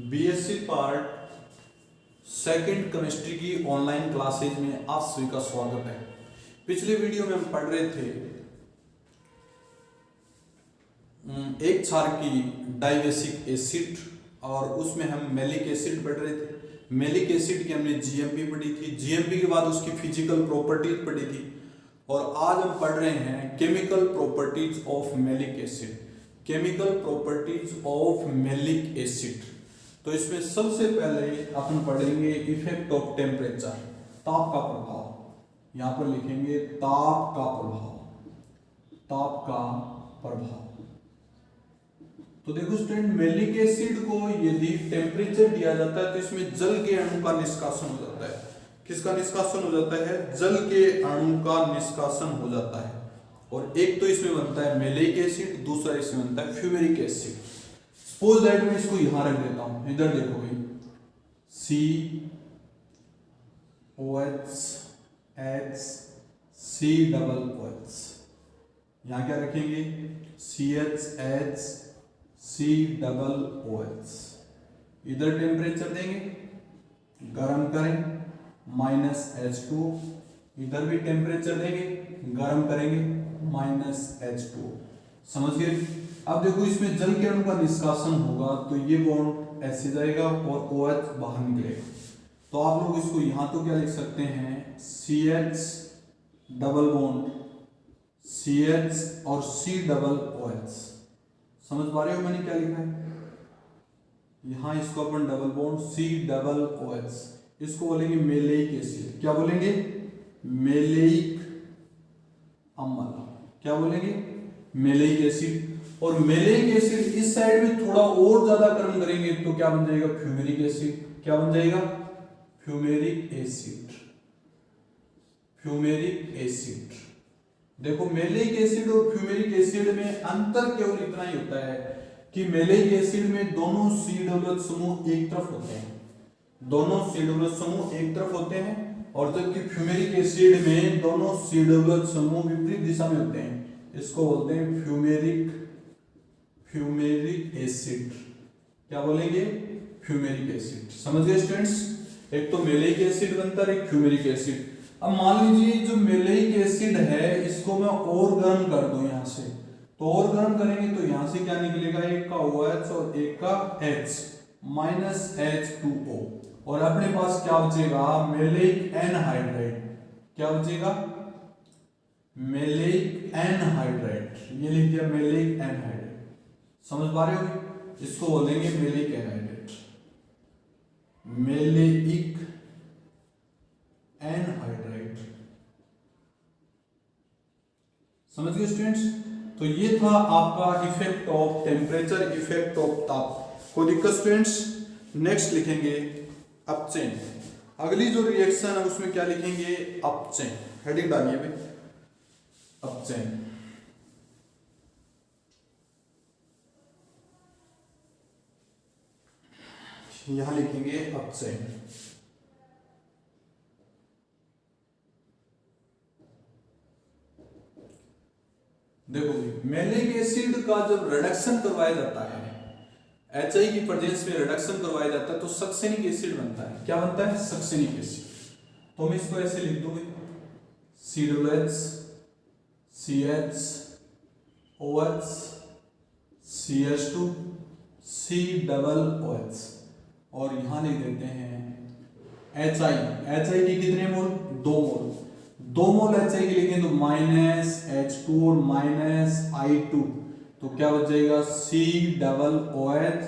BSc part second chemistry की online classes में आप सभी का स्वागत है। पिछले वीडियो में हम पढ़ रहे थे एक क्षार की डाइवेसिक एसिड और उसमें हम मैलिक एसिड पढ़ रहे थे। मैलिक एसिड की हमने जीएमपी पढ़ी थी, जीएमपी के बाद उसकी फिजिकल प्रॉपर्टीज पढ़ी थी और आज हम पढ़ रहे हैं chemical properties of malic acid. Chemical properties of malic acid. तो इसमें सबसे पहले अपन पढ़ेंगे इफेक्ट ऑफ टेम्परेचर, ताप का प्रभाव। यहां पर लिखेंगे ताप का प्रभाव, ताप का प्रभाव। तो देखो स्टूडेंट, मैलिक एसिड को यदि टेम्परेचर दिया जाता है तो इसमें जल के अणु का निष्कासन हो जाता है। किसका निष्कासन हो जाता है? जल के अणु का निष्कासन हो जाता है। और एक तो इसमें बनता है मैलिक एसिड, दूसरा इसमें बनता है फ्यूमेरिक एसिड। सपोज दैट मैं इसको यहां रख देता हूं, इधर देखो भाई, COH COOH, यहां क्या रखेंगे? CHHCOOH। इधर टेम्परेचर देंगे, गर्म करें, -H2। इधर भी टेम्परेचर देंगे, गर्म करेंगे, -H2। समझ गए? अब देखो इसमें जल के अणु का निष्कासन होगा तो ये बॉन्ड ऐसे जाएगा और OH बाहर निकलेगा। तो आप लोग इसको यहां तो क्या लिख सकते हैं? CH डबल बॉन्ड CH और COOH। समझ पा रहे हो मैंने क्या लिखा है? यहां इसको अपन डबल बॉन्ड COOH, इसको बोलेंगे मैलिक एसिड। क्या बोलेंगे? मैलिक अम्ल। क्या बोलेंगे? Malic acid. और मैलिक एसिड इस साइड में थोड़ा और ज्यादा गर्म करेंगे तो क्या बन जाएगा? Fumaric acid. क्या बन जाएगा? Fumaric acid. Fumaric acid. देखो मैलिक एसिड और फ्यूमेरिक एसिड में अंतर केवल इतना ही होता है कि मैलिक एसिड में दोनों COOH समूह एक तरफ होते हैं, दोनों COOH समूह एक तरफ होते हैं, और जबकि फ्यूमेरिक एसिड में दोनों COOH समूह विपरीत दिशा में होते हैं। इसको बोलते हैं फ्यूमेरिक एसिड। क्या बोलेंगे? Fumaric acid. समझ गए स्टूडेंट्स? एक तो मैलिक एसिड बनता है, एक फ्यूमेरिक एसिड। अब मान लीजिए जो मैलिक एसिड है इसको मैं और गर्म कर दूं यहां से, तो और गर्म करेंगे तो यहां से क्या निकलेगा? एक का OH और एक का H, -H2O। और अपने पास क्या बचेगा? Maleic anhydride. क्या बचेगा? Maleic anhydride. ये लिख दिया मैलिक एनहाइड्राइड। समझ पा रहे हो? इसको बोलेंगे मैलिक एनहाइड्राइड, मैलिक एनहाइड्राइड। समझ गए स्टूडेंट्स? तो ये था आपका effect of temperature, effect of ताप। कोई दिक्कत स्टूडेंट्स? नेक्स्ट लिखेंगे अपचयन। अगली जो रिएक्शन है उसमें क्या लिखेंगे? अपचयन। हेडिंग डालिए भाई, अपचयन। यहां लिखेंगे अपचयन। देखो मैलिक एसिड का जब रिडक्शन करवाया जाता है, HI की प्रेजेंस में रिडक्शन करवाया जाता है तो सक्सेनिक एसिड बनता है। क्या बनता है? Succinic acid. तो मैं इसको ऐसे लिख दूंगी, COOH CH OH CH2 COOH, और यहां लिख देते हैं HI। HI की कितने मोल? 2 मोल। 2 मोल HI की लिखें तो -H2 और -I2, तो क्या बच जाएगा? COOH।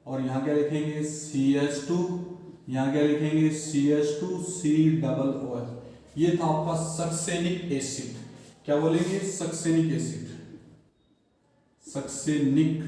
और यहां क्या लिखेंगे? CH2। यहां क्या लिखेंगे? CH2 COOH। ये था आपका सक्सेनिक एसिड। क्या बोलेंगे? Succinic acid, succinic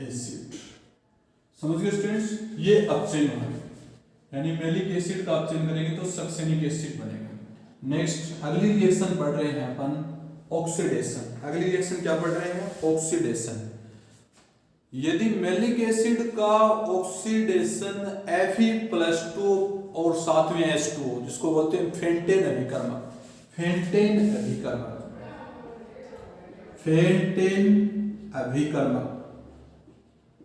acid. समझ गए स्टूडेंट्स? ये अपचयन बनेगा, यानी मैलिक एसिड का अपचयन करेंगे तो सक्सेनिक एसिड बनेगा। नेक्स्ट अगली रिएक्शन पढ़ रहे हैं अपन ऑक्सीडेशन। अगली रिएक्शन क्या पढ़ रहे हैं? ऑक्सीडेशन। यदि मैलिक एसिड का ऑक्सीडेशन Fe+2 और साथ में H2O, जिसको बोलते हैं फेंटेन अभिकर्मक, फेंटेन अभिकर्मक, फेंटेन अभिकर्मक,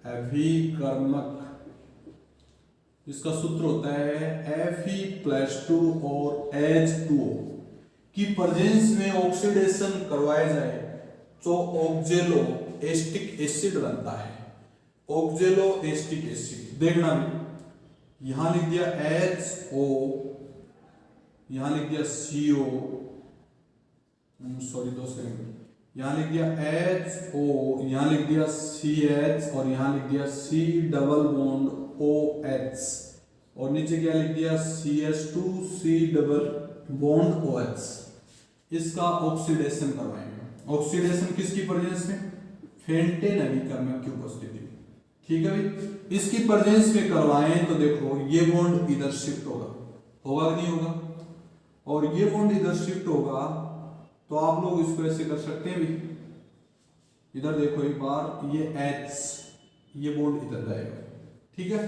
अभिकर्मक इसका सूत्र होता है Fe+2 और H2O की प्रेजेंस में ऑक्सीडेशन करवाया जाए तो ऑक्जेलो एस्टिक एसिड बनता है। ऑक्जेलो एस्टिक एसिड देखना भी, यहां लिख दिया HO, यहां लिख दिया CO, सॉरी दोस्तों, यहां लिख दिया HO, यहां लिख दिया CH और यहां लिख दिया C डबल बॉन्ड OH और नीचे क्या लिख दिया CH2 C double bond OH। इसका ऑक्सीडेशन करवाएंगे। ऑक्सीडेशन किसकी प्रेजेंस में? फेंटेन अभिकर्मक की उपस्थिति में। ठीक है भाई, इसकी प्रेजेंस में करवाएं तो देखो ये बॉन्ड इधर शिफ्ट होगा, होगा कि नहीं होगा? और ये बॉन्ड इधर शिफ्ट होगा तो आप लोग इसको ऐसे कर सकते हैं भी, इधर देखो एक बार, ये H, ये बॉन्ड इधर जाएगा। ठीक है,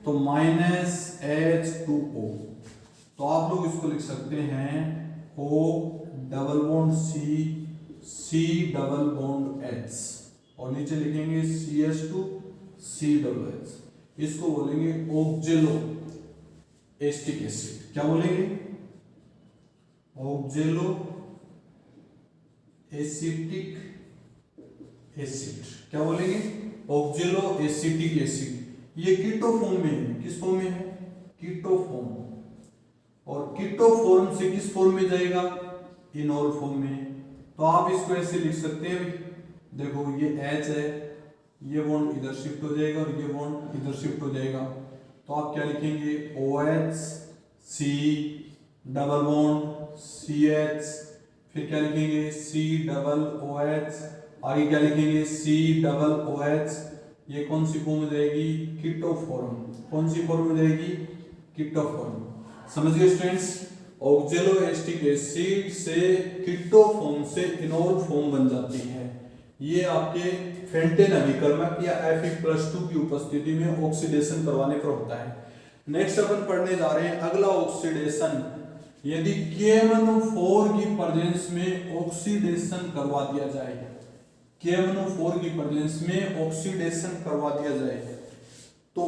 तो -H2O, तो आप लोग इसको लिख सकते हैं O double bond C double bond H और नीचे लिखेंगे CH2 C डबल H। इसको बोलेंगे ऑक्जेलो एस्टिक एसिड। क्या बोलेंगे? Oxaloacetic acid. क्या बोलेंगे? Oxaloacetic acid. ये कीटो फॉर्म में है। किस फॉर्म में है? Keto form. और कीटो फॉर्म से किस फॉर्म में जाएगा? इनॉल फॉर्म में। तो आप इसको ऐसे लिख सकते हैं, देखो ये H है, ये बॉन्ड इधर शिफ्ट हो जाएगा और ये बॉन्ड इधर शिफ्ट हो जाएगा। तो आप क्या लिखेंगे? OH C double bond CH, फिर क्या लिखेंगे? C डबल OH, आगे क्या लिखेंगे? C double OH। ये कौन सी फॉर्म में जाएगी? Keto form. कौन सी फॉर्म में जाएगी? Keto form. समझ गए स्टूडेंट्स? ऑक्जेलो एस्टिक एसिड से कीटो फॉर्म से इनॉल फॉर्म बन जाती है। ये आपके फेंटेन अभिकर्मक या Fe+2 की उपस्थिति में ऑक्सीडेशन करवाने पर होता है। नेक्स्ट अपन पढ़ने जा रहे हैं अगला ऑक्सीडेशन। यदि KMnO4 की प्रेजेंस में ऑक्सीडेशन करवा दिया जाए, KMnO4 की प्रेजेंस में ऑक्सीडेशन करवा दिया जाए तो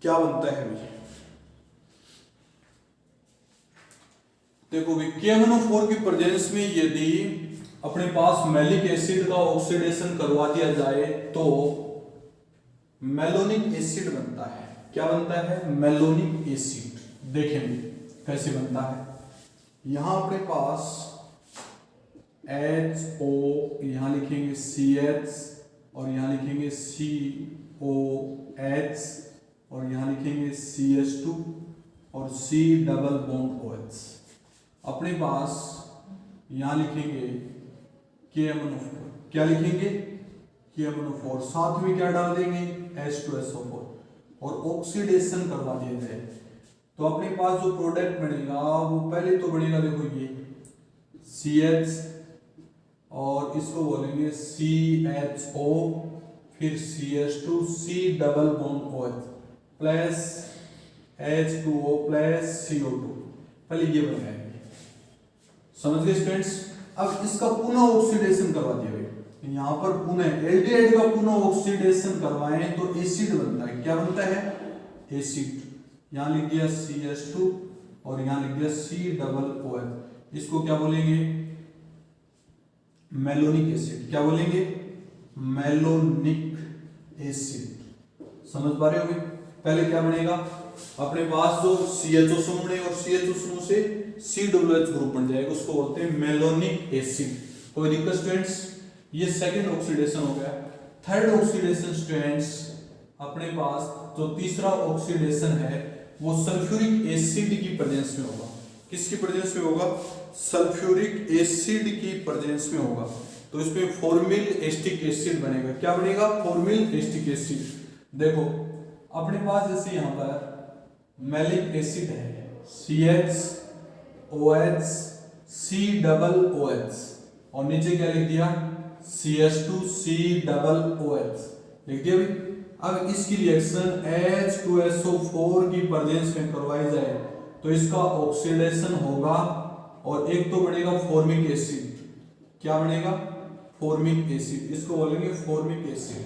क्या बनता है भाई? देखो भाई, KMnO4 की प्रेजेंस में यदि अपने पास मैलिक एसिड का ऑक्सीडेशन करवा दिया जाए तो मेलोनिक एसिड बनता है। क्या बनता है? Malonic acid. देखेंगे कैसे बनता है। यहां अपने पास HO, यहां लिखेंगे CH और यहां लिखेंगे COH और यहां लिखेंगे CH2 और C डबल बॉन्ड OH। अपने पास यहां लिखेंगे KMnO4। क्या लिखेंगे? KMnO4। साथ में क्या डाल देंगे? H2SO4 और ऑक्सीडेशन करवा दिया जाए तो अपने पास जो प्रोडक्ट बनेगा वो पहले तो बनेगा, देखो ये CH और इसको बोलेंगे CHO, फिर CH2 C double bond OH plus H2O plus CO2। पहले ये बनाएंगे। समझ गए स्टूडेंट्स? अब इसका पुनः ऑक्सीडेशन करवा दिया भाई, यहां पर पुनः एल्डिहाइड का पुनः ऑक्सीडेशन करवाएं तो एसिड बनता है। क्या बनता है? एसिड। यहां लिख दिया CH2 और यहां लिख दिया C डबल OH। इसको क्या बोलेंगे? Malonic acid. क्या बोलेंगे? Malonic acid. समझ पा रहे हो? पहले क्या बनेगा? अपने पास जो CHO समूह बनेगा और CHO समूह से COOH ग्रुप बन जाएगा, उसको बोलते हैं मेलोनिक एसिड। कोई दिक्कत स्टूडेंट्स? ये सेकंड ऑक्सीडेशन हो गया। थर्ड ऑक्सीडेशन स्टूडेंट्स, अपने पास जो तीसरा ऑक्सीडेशन है वो सल्फ्यूरिक एसिड की प्रेजेंस में होगा। किसकी प्रेजेंस में होगा? सल्फ्यूरिक एसिड की प्रेजेंस में होगा। तो इसमें फॉर्मिल एस्टिक एसिड बनेगा। क्या बनेगा? Formal acetic acid. देखो अपने पास जैसे यहाँ पर मैलिक एसिड है CHOH C डबल OH और नीचे क्या लिख दिया? CH2 C डबल OH लिख दिया भाई। अब इसकी रिएक्शन H2SO4 की प्रेजेंस में करवाई जाए तो इसका ऑक्सीडेशन होगा और एक तो बनेगा फॉर्मिक एसिड। क्या बनेगा? Formic acid. इसको बोलेंगे फॉर्मिक एसिड।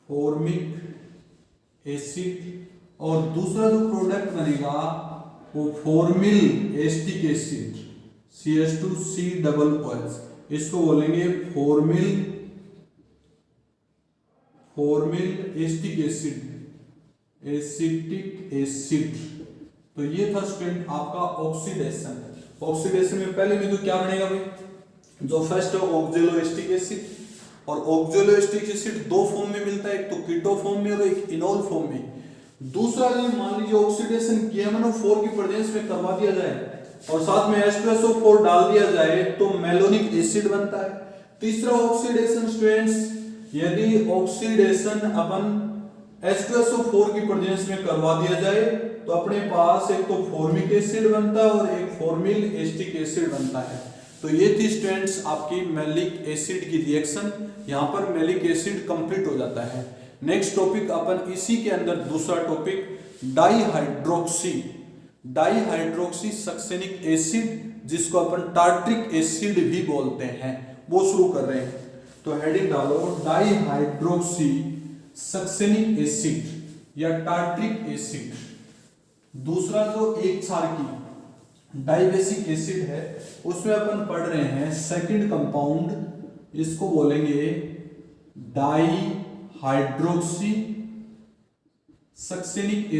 फॉर्मिक एसिड और दूसरा जो प्रोडक्ट बनेगा वो फॉर्मिल एस्टिक एसिड CH2COOH, इसको बोलेंगे फॉर्मिल एस्टिक एसिड। तो ये था स्टूडेंट आपका ऑक्सीडेशन। ऑक्सीडेशन में पहले में तो क्या बनेगा भाई, जो फर्स्ट है ऑक्जेलो एस्टिक एसिड, और ऑक्जेलो एस्टिक एसिड दो फॉर्म में मिलता है, एक तो कीटो फॉर्म में और एक इनोल फॉर्म में। दूसरा जो मान लीजिए ऑक्सीडेशन KMnO4 की प्रेजेंस में करवा दिया जाए और साथ में H2SO4 डाल दिया जाए तो मेलोनिक एसिड बनता है। तीसरा ऑक्सीडेशन स्टूडेंट्स, यदि ऑक्सीडेशन अपन H2SO4 की प्रेजेंस में करवा दिया जाए तो अपने पास एक तो फॉर्मिक एसिड बनता है और एक फॉर्मिल एस्टिक एसिड बनता है। तो ये थी स्टूडेंट्स आपकी मैलिक एसिड की रिएक्शन। यहाँ पर मैलिक एसिड कंप्लीट हो जाता है। नेक्स्ट टॉपिक अपन इसी के अंदर दूसरा टॉपिक डाईहाइड्रोक्सी सक्सेनिक एसिड, जिसको अपन टार्ट्रिक एसिड भी बोलते हैं, वो शुरू कर रहे हैं। तो हेडिंग डालो डाईहाइड्रोक्सी सक्सेनिक एसिड या टार्ट्रिक एसिड। दूसरा जो एक क्षार की डाइबेसिक एसिड है उसमें अपन पढ़ रहे हैं सेकंड कंपाउंड, इसको बोलेंगे डाईहाइड्रोक्सी सक्सेनिक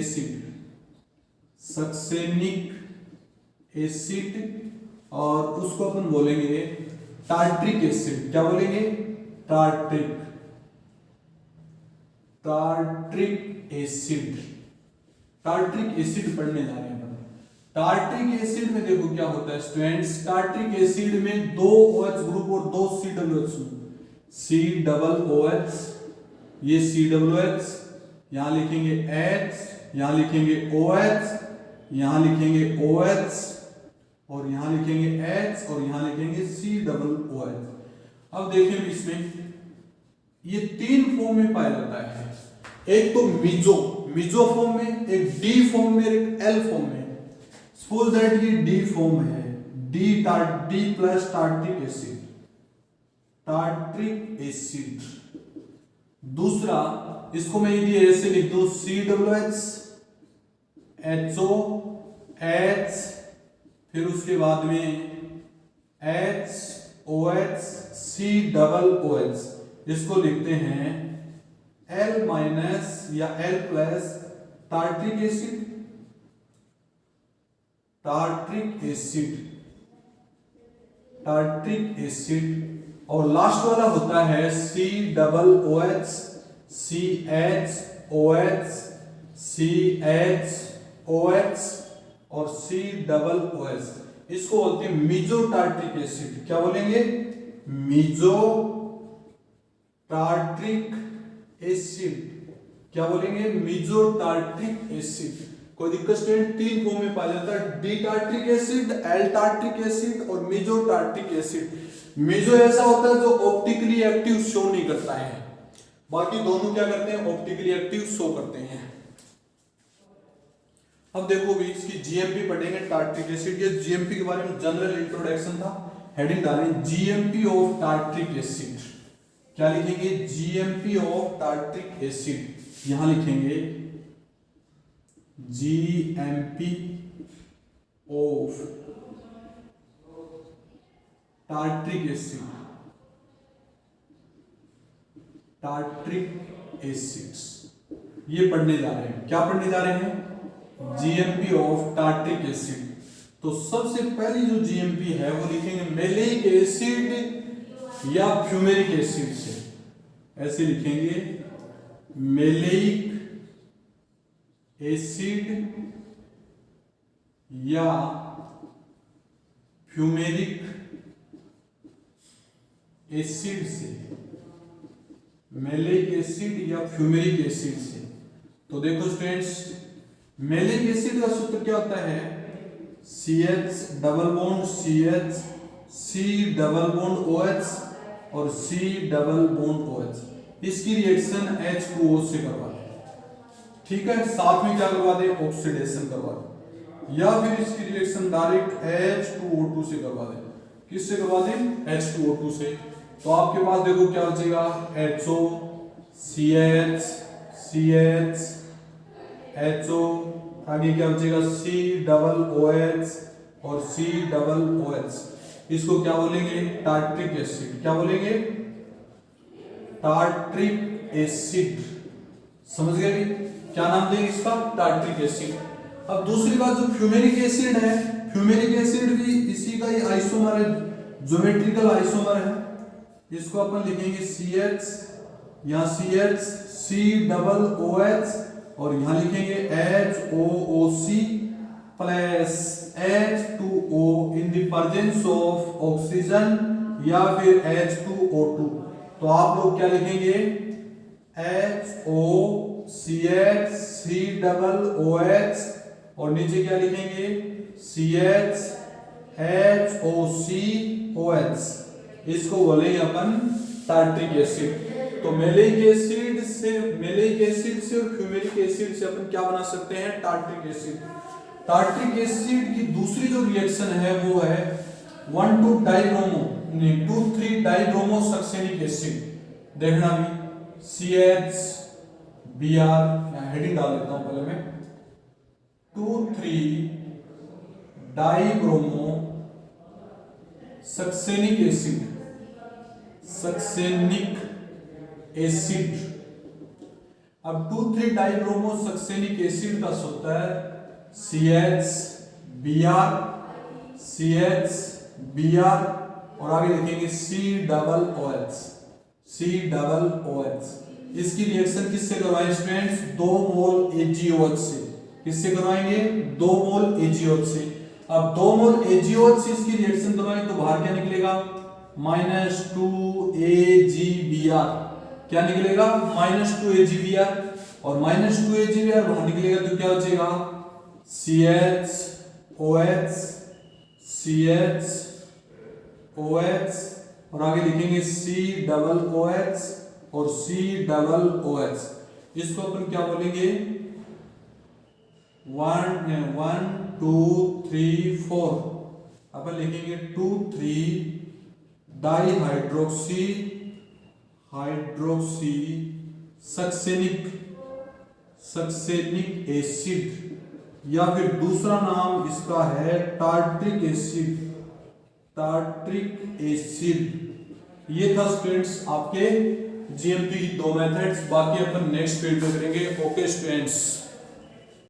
एसिड और उसको अपन बोलेंगे टार्ट्रिक एसिड। क्या बोलेंगे, टार्ट्रिक एसिड पढ़ने जा रहे हैं। टार्ट्रिक एसिड में देखो क्या होता है स्टूडेंट्स, टार्ट्रिक एसिड में दो OH ग्रुप और दो COOH, ये COOH, यहां लिखेंगे H, यहां लिखेंगे OH, यहां लिखेंगे OH और यहां लिखेंगे H और यहां लिखेंगे COOH। अब देखें इसमें ये तीन फॉर्म में पाया जाता है, एक तो मिजो फॉर्म में, एक D फॉर्म में, एक L फॉर्म में। सपोज दैट ये D फॉर्म है, D प्लस टार्ट्रिक एसिड। दूसरा इसको मैं यदि ऐसे लिख दूं COOH HOH, फिर उसके बाद में HOH COOH, इसको लिखते हैं L माइनस या L प्लस टार्ट्रिक एसिड। और लास्ट वाला होता है COOH CHOH और COOH, इसको बोलते हैं मिजो टार्ट्रिक एसिड। क्या बोलेंगे, मिजो टार्ट्रिक एसिड। क्या बोलेंगे, मिजो टार्ट्रिक एसिड। कोई दिक्कत स्टूडेंट, तीन फॉर्म में पाया जाता है, D tartaric acid, L tartaric acid और मिजो टार्ट्रिक एसिड। मिजो ऐसा होता है जो ऑप्टिकली एक्टिव शो नहीं करता है, बाकी दोनों क्या करते हैं, ऑप्टिकली एक्टिव शो करते हैं। अब देखो भी इसकी जीएमपी पढ़ेंगे टार्ट्रिक एसिड। ये जीएमपी के बारे में जनरल इंट्रोडक्शन था। हेडिंग डालें जीएमपी ऑफ टार्ट्रिक एसिड। क्या लिखेंगे, जीएमपी ऑफ टार्ट्रिक एसिड। यहां लिखेंगे जीएमपी ऑफ टार्ट्रिक एसिड्स, ये पढ़ने जा रहे हैं। क्या पढ़ने जा रहे हैं, जीएमपी ऑफ टार्ट्रिक एसिड। तो सबसे पहली जो जीएमपी है वो लिखेंगे मैलिक एसिड या फ्यूमेरिक एसिड से। ऐसे लिखेंगे मैलिक एसिड या फ्यूमेरिक एसिड से, मैलिक एसिड या फ्यूमेरिक एसिड से। तो देखो स्टूडेंट्स, मैलिक एसिड का सूत्र क्या होता है, CH double bond CH, C double bond OH और C डबल बॉन्ड OH। इसकी रिएक्शन H2O से करवा दें, ठीक है। साथ में क्या करवा दें, ऑक्सीडेशन करवा दें, या फिर इसकी रिएक्शन डायरेक्ट H2O2 से करवा दें। किससे करवा दें, H2O2 से। तो आपके पास देखो क्या बचेगा, HO CH CH HO, आगे क्या बचेगा COOH और COOH। इसको क्या बोलेंगे? Tartaric acid. क्या बोलेंगे? Tartaric acid. समझ गए भी? क्या नाम देंगे इसका? Tartaric acid. अब दूसरी बात, जो फ्यूमेरिक एसिड है, फ्यूमेरिक एसिड भी इसी का ही आइसोमर है, ज्योमेट्रिकल आइसोमर है। इसको अपन लिखेंगे CH, यहाँ CH COOH और यहाँ लिखेंगे HOOC plus H2O in the presence of oxygen या फिर H2O2। तो आप लोग क्या लिखेंगे? HOCH COOH और नीचे क्या लिखेंगे? CHHOCOH। इसको बोलेंगे अपन टार्ट्रिक एसिड। तो मेलिक एसिड से और फ्यूमेरिक एसिड से अपन क्या बना सकते हैं? Tartaric acid. टार्ट्रिक एसिड की दूसरी जो रिएक्शन है वो है 2,3 डाइब्रोमो सक्सेनिक एसिड। देखना भी CHBr, हेडिंग डाल देता हूं पहले मैं, 2,3 डाइब्रोमो सक्सेनिक एसिड। अब 2,3 डाइब्रोमो सक्सेनिक एसिड का सूत्र है CHBr और आगे लिखेंगे COOH। इसकी रिएक्शन किससे करवाएंगे स्टूडेंट्स? 2 मोल AgOH से। किससे करवाएंगे? 2 मोल AgOH से। अब 2 मोल AgOH से इसकी रिएक्शन करवाएंगे तो बाहर क्या निकलेगा? -2 AgBr। क्या निकलेगा? -2 AgBr और -2 AgBr बाहर निकलेगा तो क्या बचेगा? CHOH और आगे लिखेंगे COOH और COOH। इसको अपन क्या बोलेंगे? 1 2 3 4 अपन लिखेंगे 2,3 डाइहाइड्रोक्सी सक्सेनिक एसिड या फिर दूसरा नाम इसका है टार्ट्रिक एसिड। ये था स्टूडेंट्स आपके जीएमपी की 2 मेथड्स। बाकी अपन नेक्स्ट पीरियड में करेंगे। Okay students.